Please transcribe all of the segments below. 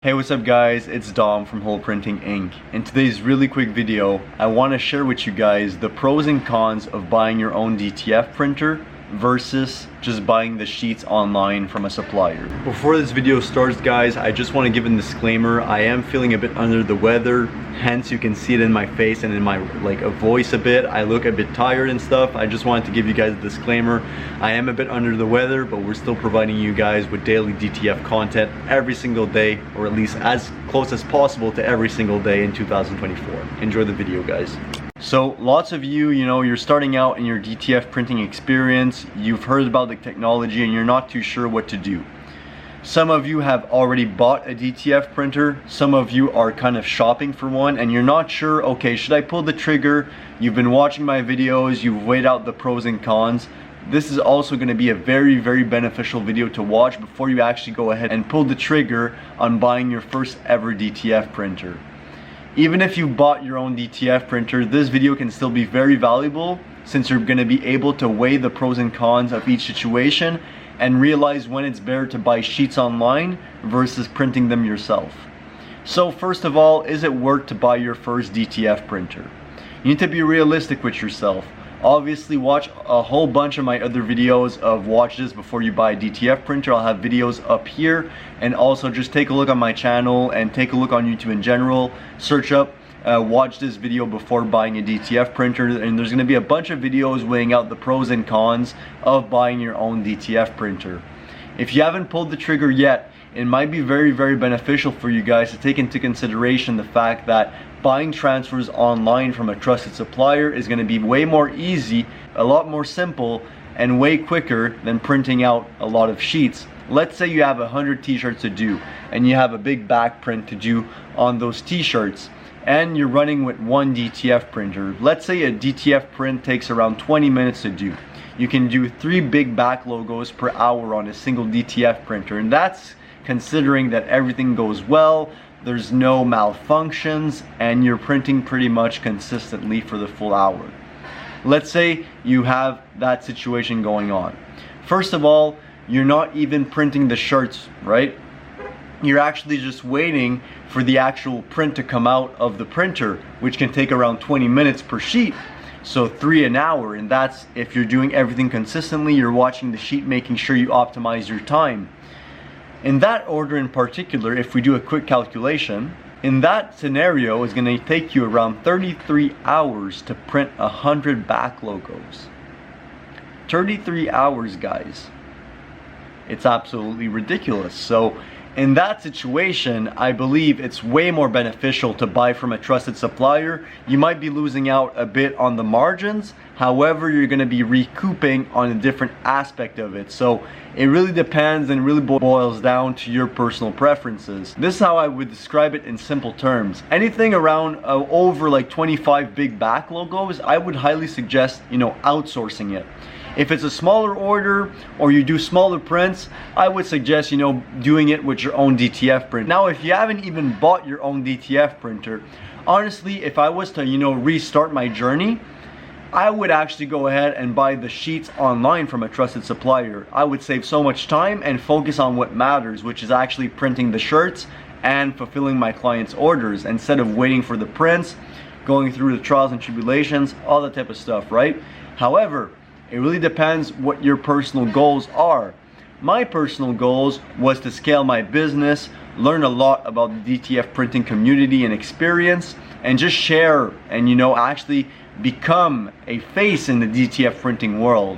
Hey, what's up guys, it's Dom from Printing Inc. In today's really quick video, I want to share with you guys the pros and cons of buying your own DTF printer versus just buying the sheets online from a supplier. Before this video starts guys, I just want to give a disclaimer. I am feeling a bit under the weather, hence you can see it in my face and in my a voice a bit. I look a bit tired and stuff. I just wanted to give you guys a disclaimer. I am a bit under the weather, but we're still providing you guys with daily DTF content every single day, or at least as close as possible to every single day in 2024. Enjoy the video guys. So lots of you're starting out in your DTF printing experience, you've heard about the technology and you're not too sure what to do. Some of you have already bought a DTF printer, some of you are kind of shopping for one and you're not sure, okay, should I pull the trigger? You've been watching my videos, you've weighed out the pros and cons. This is also going to be a very beneficial video to watch before you actually go ahead and pull the trigger on buying your first ever DTF printer. Even if you bought your own DTF printer, this video can still be very valuable since you're going to be able to weigh the pros and cons of each situation and realize when it's better to buy sheets online versus printing them yourself. So first of all, is it worth to buy your first DTF printer? You need to be realistic with yourself. Obviously watch a whole bunch of my other videos of watch this before you buy a DTF printer. I'll have videos up here, and also just take a look on my channel and take a look on YouTube in general. Search up watch this video before buying a DTF printer, and there's going to be a bunch of videos weighing out the pros and cons of buying your own DTF printer. If you haven't pulled the trigger yet, it might be very beneficial for you guys to take into consideration the fact that buying transfers online from a trusted supplier is going to be way more easy, a lot more simple, and way quicker than printing out a lot of sheets. Let's say you have 100 t-shirts to do and you have a big back print to do on those t-shirts and you're running with one DTF printer. Let's say a DTF print takes around 20 minutes to do. You can do 3 big back logos per hour on a single DTF printer, and that's considering that everything goes well, there's no malfunctions, and you're printing pretty much consistently for the full hour. Let's say you have that situation going on. First of all, you're not even printing the shirts, right? You're actually just waiting for the actual print to come out of the printer, which can take around 20 minutes per sheet. So 3 an hour, and that's if you're doing everything consistently, you're watching the sheet, making sure you optimize your time. In that order in particular, if we do a quick calculation, in that scenario it's going to take you around 33 hours to print 100 back logos. 33 hours, guys. It's absolutely ridiculous. So in that situation, I believe it's way more beneficial to buy from a trusted supplier. You might be losing out a bit on the margins, however you're going to be recouping on a different aspect of it. So it really depends and really boils down to your personal preferences. This is how I would describe it in simple terms. Anything around over like 25 big back logos, I would highly suggest outsourcing it. If it's a smaller order or you do smaller prints, I would suggest doing it with your own DTF printer. Now if you haven't even bought your own DTF printer, honestly, if I was to restart my journey, I would actually go ahead and buy the sheets online from a trusted supplier. I would save so much time and focus on what matters, which is actually printing the shirts and fulfilling my clients' orders instead of waiting for the prints, going through the trials and tribulations, all that type of stuff, right? However, it really depends what your personal goals are. My personal goals was to scale my business, learn a lot about the DTF printing community and experience, and just share and actually become a face in the DTF printing world.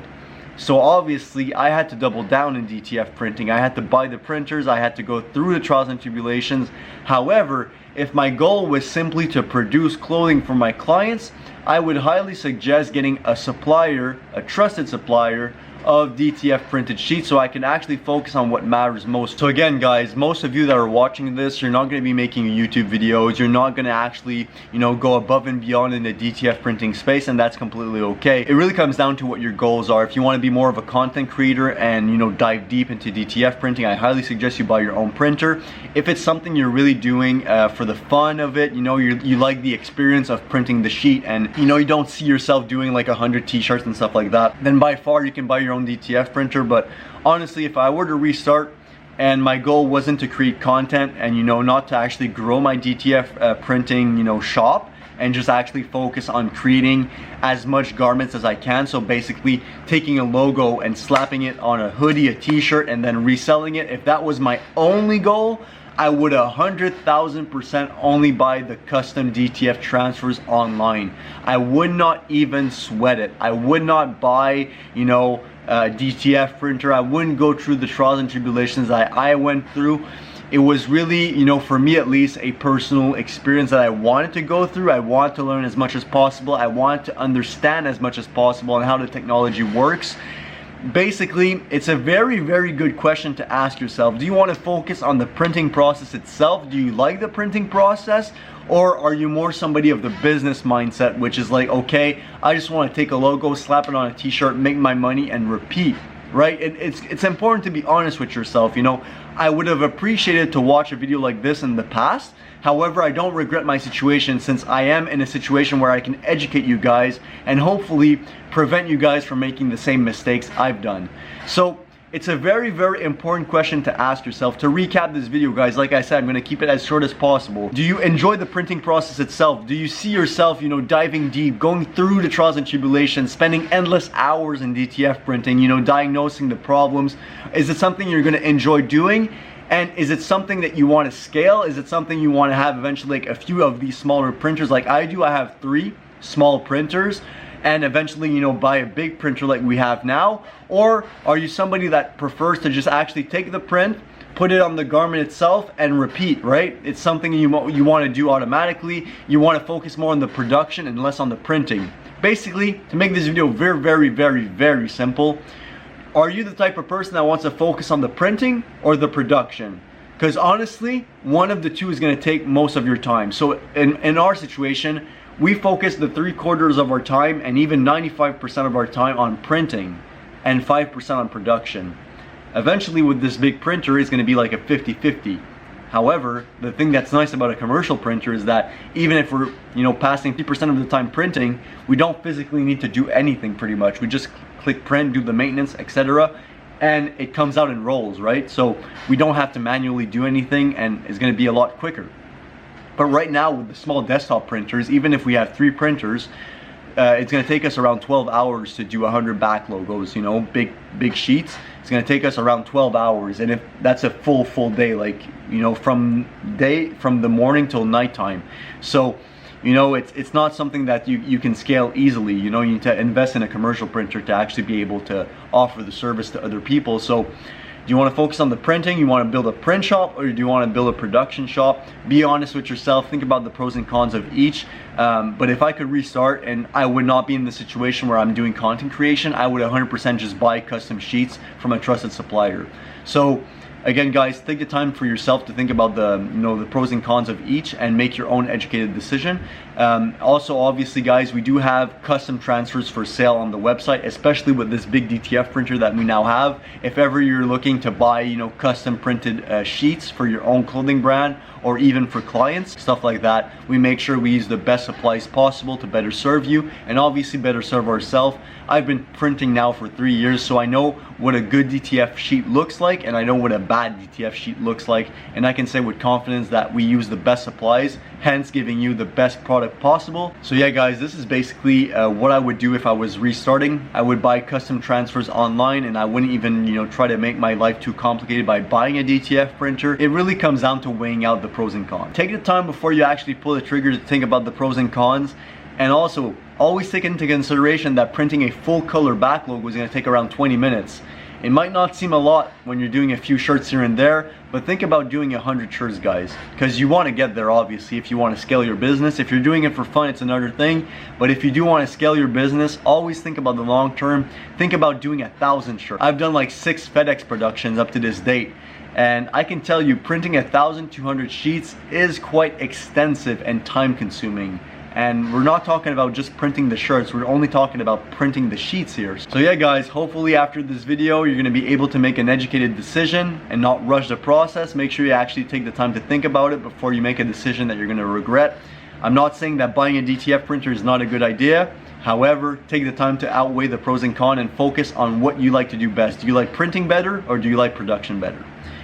So obviously I had to double down in DTF printing. I had to buy the printers, I had to go through the trials and tribulations. However, if my goal was simply to produce clothing for my clients, I would highly suggest getting a supplier, a trusted supplier of DTF printed sheets, so I can actually focus on what matters most. So again guys, most of you that are watching this, you're not going to be making YouTube videos, you're not going to actually go above and beyond in the DTF printing space, and that's completely okay. It really comes down to what your goals are. If you want to be more of a content creator and dive deep into DTF printing, I highly suggest you buy your own printer. If it's something you're really doing for the fun of it, you like the experience of printing the sheet, and you don't see yourself doing like 100 t-shirts and stuff like that, then by far you can buy your own DTF printer. But honestly, if I were to restart, and my goal wasn't to create content and, you know, not to actually grow my DTF printing, you know, shop, and just actually focus on creating as much garments as I can. So basically taking a logo and slapping it on a hoodie, a t-shirt, and then reselling it. If that was my only goal, I would 100,000% only buy the custom DTF transfers online. I would not even sweat it. I would not buy, you know, DTF printer. I wouldn't go through the trials and tribulations that I went through. It was really, you know, for me at least, a personal experience that I wanted to go through. I wanted to learn as much as possible. I wanted to understand as much as possible on how the technology works. Basically, it's a very, very good question to ask yourself. Do you want to focus on the printing process itself? Do you like the printing process? Or are you more somebody of the business mindset, which is like, okay, I just want to take a logo, slap it on a t-shirt, make my money, and repeat, right? It's important to be honest with yourself. You know, I would have appreciated to watch a video like this in the past. However, I don't regret my situation, since I am in a situation where I can educate you guys and hopefully prevent you guys from making the same mistakes I've done. So it's a very, very important question to ask yourself. To recap this video, guys, like I said, I'm going to keep it as short as possible. Do you enjoy the printing process itself? Do you see yourself, you know, diving deep, going through the trials and tribulations, spending endless hours in DTF printing, you know, diagnosing the problems? Is it something you're going to enjoy doing? And is it something that you want to scale? Is it something you want to have eventually, like a few of these smaller printers like I do? I have 3 small printers, and eventually, you know, buy a big printer like we have now? Or are you somebody that prefers to just actually take the print, put it on the garment itself, and repeat, right? It's something you want to do automatically. You want to focus more on the production and less on the printing. Basically, to make this video very, very, very, very simple, are you the type of person that wants to focus on the printing or the production? Because honestly, one of the two is going to take most of your time. So in our situation, we focus the 3/4 of our time and even 95% of our time on printing and 5% on production. Eventually, with this big printer, it's going to be like a 50-50. However, the thing that's nice about a commercial printer is that even if we're, you know, passing 50% of the time printing, we don't physically need to do anything pretty much. We just click print, do the maintenance, etc., and it comes out in rolls, right? So we don't have to manually do anything, and it's going to be a lot quicker. But right now with the small desktop printers, even if we have 3 printers, it's going to take us around 12 hours to do 100 back logos, you know, big sheets. It's going to take us around 12 hours, and if that's a full day, like, you know, from the morning till nighttime. So, you know, it's not something that you can scale easily. You know, you need to invest in a commercial printer to actually be able to offer the service to other people. So do you want to focus on the printing? You want to build a print shop, or do you want to build a production shop? Be honest with yourself. Think about the pros and cons of each. But if I could restart and I would not be in the situation where I'm doing content creation, I would 100% just buy custom sheets from a trusted supplier. So again, guys, take the time for yourself to think about the, you know, the pros and cons of each and make your own educated decision. Also, obviously, guys, we do have custom transfers for sale on the website, especially with this big DTF printer that we now have. If ever you're looking to buy, you know, custom printed sheets for your own clothing brand, or even for clients, stuff like that, we make sure we use the best supplies possible to better serve you, and obviously better serve ourselves. I've been printing now for 3 years, so I know what a good DTF sheet looks like, and I know what a bad DTF sheet looks like, and I can say with confidence that we use the best supplies, hence giving you the best product possible. So yeah, guys, this is basically what I would do if I was restarting. I would buy custom transfers online, and I wouldn't even, you know, try to make my life too complicated by buying a DTF printer. It really comes down to weighing out the pros and cons. Take the time before you actually pull the trigger to think about the pros and cons, and also always take into consideration that printing a full color back logo is going to take around 20 minutes. It might not seem a lot when you're doing a few shirts here and there, but think about doing 100 shirts, guys, because you want to get there, obviously, if you want to scale your business. If you're doing it for fun, it's another thing, but if you do want to scale your business, always think about the long term. Think about doing 1,000 shirts. I've done like 6 FedEx productions up to this date, and I can tell you printing 1,200 sheets is quite extensive and time consuming. And we're not talking about just printing the shirts, we're only talking about printing the sheets here. So yeah, guys, hopefully after this video you're going to be able to make an educated decision and not rush the process. Make sure you actually take the time to think about it before you make a decision that you're going to regret. I'm not saying that buying a DTF printer is not a good idea. However, take the time to outweigh the pros and cons and focus on what you like to do best. Do you like printing better, or do you like production better?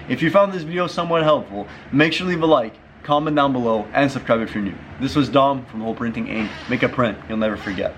If you found this video somewhat helpful, make sure to leave a like, comment down below, and subscribe if you're new. This was Dom from Whole Printing Inc. Make a print you'll never forget.